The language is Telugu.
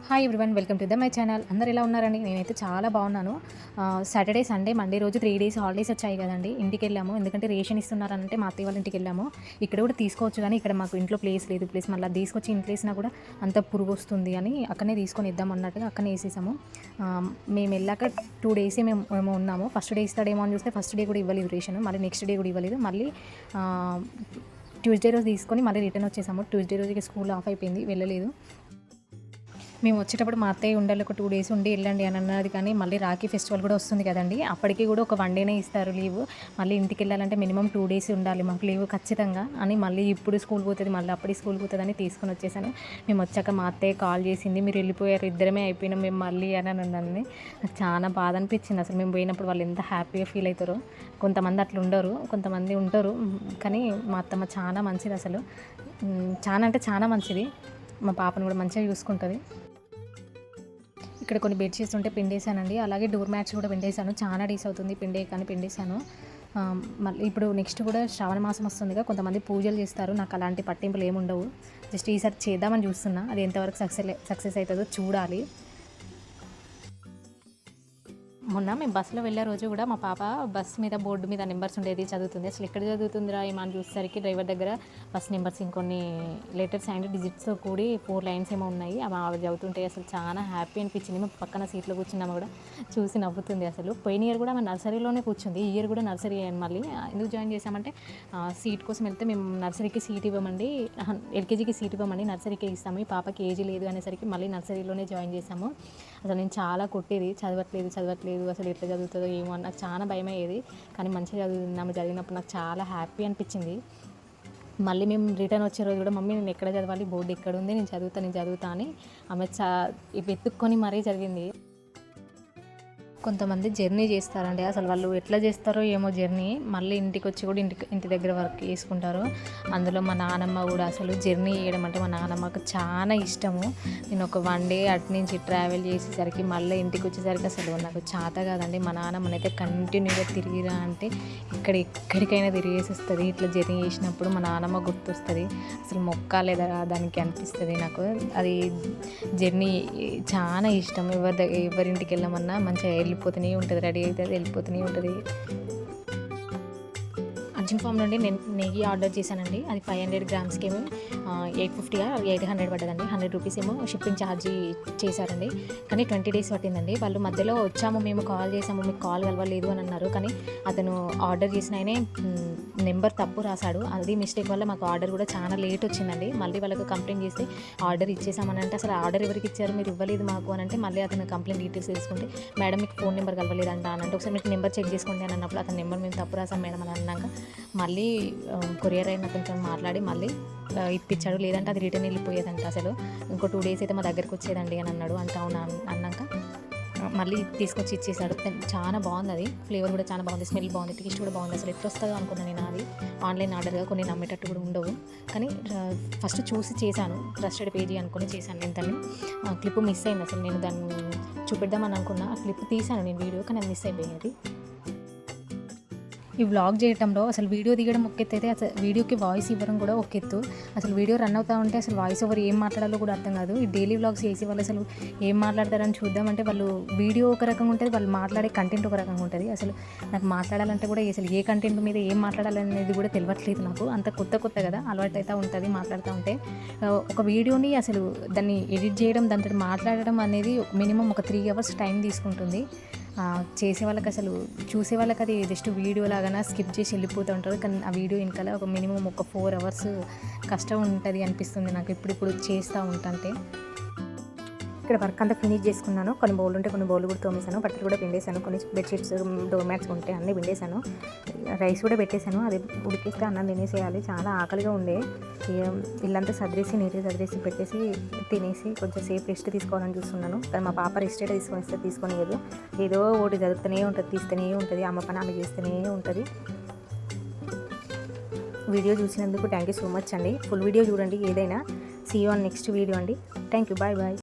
Hi everyone, welcome to my channel. అందరు ఎలా ఉన్నారండి? నేనైతే చాలా బాగున్నాను. సాటర్డే, సండే, మండే రోజు 3 డేస్ హాలిడేస్ వచ్చాయి కదండి. ఇంటికి వెళ్ళాము, ఎందుకంటే రేషన్ ఇస్తున్నారంటే మా అత్తయ్య వాళ్ళ ఇంటికి వెళ్ళాము. ఇక్కడ కూడా తీసుకోవచ్చు, కానీ ఇక్కడ మాకు ఇంట్లో ప్లేస్ లేదు. ప్లేస్ మళ్ళీ తీసుకొచ్చి ఇంట్లో వేసినా కూడా అంత పురుగు వస్తుంది అని అక్కడనే తీసుకొని ఇద్దాం అన్నట్టుగా అక్కడనే వేసేసాము. మేము వెళ్ళాక 2 డేస్ మేము ఉన్నాము. ఫస్ట్ డే ఇస్తాడేమో అని చూస్తే ఫస్ట్ డే కూడా ఇవ్వలేదు రేషన్, మళ్ళీ నెక్స్ట్ డే కూడా ఇవ్వలేదు. మళ్ళీ ట్యూస్డే రోజు తీసుకొని మళ్ళీ రిటర్న్ వచ్చేసాము. ట్యూస్డే రోజుకి స్కూల్ ఆఫ్ అయిపోయింది, వెళ్ళలేదు. మేము వచ్చేటప్పుడు మా అత్తయ్య ఉండాలి, ఒక 2 డేస్ ఉండి వెళ్ళండి అని అన్నది. కానీ మళ్ళీ రాఖీ ఫెస్టివల్ కూడా వస్తుంది కదండి, అప్పటికి కూడా ఒక 1 డేనే ఇస్తారు లీవ్. మళ్ళీ ఇంటికి వెళ్ళాలంటే మినిమం 2 డేస్ ఉండాలి మాకు లీవ్ ఖచ్చితంగా అని, మళ్ళీ ఇప్పుడు స్కూల్ పోతుంది, మళ్ళీ అప్పటికి స్కూల్ పోతుంది అని తీసుకొని వచ్చేసాను. మేము వచ్చాక మా అత్తయ్య కాల్ చేసింది, మీరు వెళ్ళిపోయారు, ఇద్దరమే అయిపోయినాం మేము మళ్ళీ అని అన్నది. నాకు చాలా బాధ అనిపించింది. అసలు మేము పోయినప్పుడు వాళ్ళు ఎంత హ్యాపీగా ఫీల్ అవుతారో. కొంతమంది అట్లా ఉండరు, కొంతమంది ఉంటారు, కానీ మా అత్తమ్మ చాలా మంచిది. అసలు చాలా అంటే చాలా మంచిది. మా పాపను కూడా మంచిగా చూసుకుంటుంది. ఇక్కడ కొన్ని బెడ్షీట్స్ ఉంటే పిండేసానండి, అలాగే డోర్ మ్యాట్స్ కూడా పిండేసాను. చాలా డేస్ అవుతుంది కానీ పిండేసాను. మళ్ళీ ఇప్పుడు నెక్స్ట్ కూడా శ్రావణ మాసం వస్తుందిగా, కొంతమంది పూజలు చేస్తారు. నాకు అలాంటి పట్టింపులు ఏముండవు. జస్ట్ ఈసారి చేద్దామని చూస్తున్నా, అది ఎంతవరకు సక్సెస్ అవుతుందో చూడాలి. మొన్న మేము బస్సులో వెళ్ళే రోజు కూడా మా పాప బస్ మీద బోర్డు మీద నెంబర్స్ ఉండేది చదువుతుంది. అసలు ఎక్కడ చదువుతుందిరా ఏమని చూసేసరికి డ్రైవర్ దగ్గర బస్ నెంబర్స్ ఇంకొన్ని లెటర్స్ అండ్ డిజిట్స్తో కూడి 4 లైన్స్ ఏమో ఉన్నాయి. అవి ఆవిడ చదువుతుంటే అసలు చాలా హ్యాపీ అనిపించింది. మేము పక్కన సీట్లో కూర్చున్నాము కూడా చూసి నవ్వుతుంది. అసలు పోయిన ఇయర్ కూడా ఆమె నర్సరీలోనే కూర్చుంది, ఈ ఇయర్ కూడా నర్సరీ అయ్యాను. మళ్ళీ ఎందుకు జాయిన్ చేసామంటే సీట్ కోసం వెళ్తే మేము నర్సరీకి సీట్ ఇవ్వమండి, ఎల్కేజీకి సీట్ ఇవ్వమండి, నర్సరీకి ఇస్తాము. ఈ పాపకి ఏజీ లేదు అనేసరికి మళ్ళీ నర్సరీలోనే జాయిన్ చేసాము. అసలు నేను చాలా కొట్టేది, చదవట్లేదు అసలు ఎట్లా చదువుతుందో ఏమో అని నాకు చాలా భయం అయ్యేది. కానీ మంచిగా చదువుతున్నాము. చదివినప్పుడు నాకు చాలా హ్యాపీ అనిపించింది. మళ్ళీ మేము రిటర్న్ వచ్చే రోజు కూడా మమ్మీ నేను ఎక్కడ చదవాలి, బోర్డు ఎక్కడ ఉంది, నేను చదువుతా అని ఆమె వెతుక్కొని మరీ చదివింది. కొంతమంది జర్నీ చేస్తారండి, అసలు వాళ్ళు ఎట్లా చేస్తారో ఏమో జర్నీ, మళ్ళీ ఇంటికి వచ్చి కూడా ఇంటి దగ్గర వర్క్ చేసుకుంటారు. అందులో మా నానమ్మ కూడా అసలు జర్నీ చేయడం అంటే మా నానమ్మకు చాలా ఇష్టము. నేను ఒక 1 డే అటు నుంచి ట్రావెల్ చేసేసరికి మళ్ళీ ఇంటికి వచ్చేసరికి అసలు నాకు చేత కాదండి. మా నానమ్మనైతే కంటిన్యూగా తిరిగిరా అంటే ఎక్కడికైనా తిరిగేసి వస్తుంది. ఇట్లా జర్నీ చేసినప్పుడు మా నానమ్మ గుర్తొస్తుంది. అసలు మొక్కాలేదా దానికి అనిపిస్తుంది నాకు. అది జర్నీ చాలా ఇష్టం. ఎవరింటికి వెళ్ళమన్నా మంచిగా వెళ్ళిపోతూనే ఉంటుంది, రెడీ అవుతుంది, వెళ్ళిపోతూనే ఉంటుంది. అర్జున్ ఫామ్ నుండి నేను నెయ్యి ఆర్డర్ చేశానండి. అది 500 గ్రామ్స్కి ఏమో 850 800 పడ్డదండి. 100 రూపీస్ ఏమో షిప్పింగ్ ఛార్జీ చేశారండి. కానీ 20 డేస్ పట్టిందండి. వాళ్ళు మధ్యలో వచ్చాము, మేము కాల్ చేసాము, మీకు కాల్ కలవలేదు అని అన్నారు. కానీ అతను ఆర్డర్ చేసిన ఆయనే నెంబర్ తప్పు రాశాడు. అది మిస్టేక్ వల్ల మాకు ఆర్డర్ కూడా చాలా లేట్ వచ్చిందండి. మళ్ళీ వాళ్ళకి కంప్లైంట్ చేస్తే ఆర్డర్ ఇచ్చేసామని అంటే, అసలు ఆర్డర్ ఎవరికి ఇచ్చారు, మీరు ఇవ్వలేదు మాకు అని అంటే, మళ్ళీ అతను కంప్లైంట్ డీటెయిల్స్ తీసుకుంటే, మేడం మీకు ఫోన్ నెంబర్ కలవలేదంట అని అంటే, ఒకసారి మీకు నెంబర్ చెక్ చేసుకోండి అని అన్నప్పుడు అతని నెంబర్ మేము తప్పు రాసాం మేడం అని అన్నాక మళ్ళీ కొరియర్ అయిన అతనితో మాట్లాడి మళ్ళీ ఇప్పించాడు. లేదంటే అది రిటర్న్ వెళ్ళిపోయేదంట. అసలు ఇంకో 2 డేస్ అయితే మా దగ్గరికి వచ్చేదండి అని అన్నాడు. అంత అవునా అన్నాక మళ్ళీ తీసుకొచ్చి ఇచ్చేసాడు. చాలా బాగుంది, అది ఫ్లేవర్ కూడా చాలా బాగుంది, స్మెల్ బాగుంది, టేస్ట్ కూడా బాగుంది. అసలు ఎట్లా వస్తుందో అనుకున్నాను నేను. అది ఆన్లైన్ ఆర్డర్గా కొన్ని నమ్మేటట్టు కూడా ఉండవు. కానీ ఫస్ట్ చూసి చేశాను, ట్రస్టెడ్ పేజీ అనుకుని చేశాను. నేను దాన్ని క్లిప్ మిస్ అయింది. అసలు నేను దాన్ని చూపిద్దామని అనుకున్నా, ఆ క్లిప్ తీశాను నేను వీడియో, కానీ అది మిస్ అయిపోయింది. ఈ వ్లాగ్ చేయడంలో అసలు వీడియో దిగడం ఒక ఎత్తు అయితే, అసలు వీడియోకి వాయిస్ ఇవ్వడం కూడా ఒక ఎత్తు. అసలు వీడియో రన్ అవుతూ ఉంటే అసలు వాయిస్ ఓవర్ ఏం మాట్లాడాలో కూడా అర్థం కాదు. ఈ డైలీ వ్లాగ్స్ చేసే వాళ్ళు అసలు ఏం మాట్లాడతారని చూద్దామంటే, వాళ్ళు వీడియో ఒక రకంగా ఉంటుంది, వాళ్ళు మాట్లాడే కంటెంట్ ఒక రకంగా ఉంటుంది. అసలు నాకు మాట్లాడాలంటే కూడా అసలు ఏ కంటెంట్ మీద ఏం మాట్లాడాలనేది కూడా తెలియట్లేదు నాకు. అంత కొత్త కదా, అలవాటు అయితే ఉంటుంది మాట్లాడుతూ ఉంటే. ఒక వీడియోని అసలు దాన్ని ఎడిట్ చేయడం, దాంతో మాట్లాడడం అనేది మినిమం ఒక 3 అవర్స్ టైం తీసుకుంటుంది. చేసే వాళ్ళకి అసలు చూసే వాళ్ళకి అది జస్ట్ వీడియో లాగా స్కిప్ చేసి వెళ్ళిపోతూ ఉంటారు. కానీ ఆ వీడియో వెనకాల ఒక మినిమం ఒక 4 అవర్స్ కష్టం ఉంటుంది అనిపిస్తుంది నాకు ఇప్పుడు చేస్తూ ఉంటుంటే. ఇక్కడ వర్క్ అంతా ఫినిష్ చేసుకున్నాను. కొన్ని బౌల్ ఉంటే కొన్ని బౌల్ కూడా తోమేశాను, బట్టలు కూడా పిండేశాను, కొన్ని బెడ్షీట్స్, డోర్ మ్యాట్స్ ఉంటే అన్నీ పిండేశాను. రైస్ కూడా పెట్టేశాను, అది ఉడికిస్తే అన్నం తినేసేయాలి. చాలా ఆకలిగా ఉండే. ఇల్లంతా సదిరేసి నీట్గా సదిరేసి పెట్టేసి తినేసి కొంచెం సేపు రెస్ట్ తీసుకోవాలని చూస్తున్నాను. కానీ మా పాప రెస్ట్ అయితే తీసుకొని ఏదో ఒకటి చదువుతూనే ఉంటుంది, తీస్తూనే ఉంటుంది, అమ్మ పని ఆమె చేస్తూనే ఉంటుంది. వీడియో చూసినందుకు థ్యాంక్ యూ సో మచ్ అండి. ఫుల్ వీడియో చూడండి ఏదైనా. See you on next video అండి. Thank you, bye.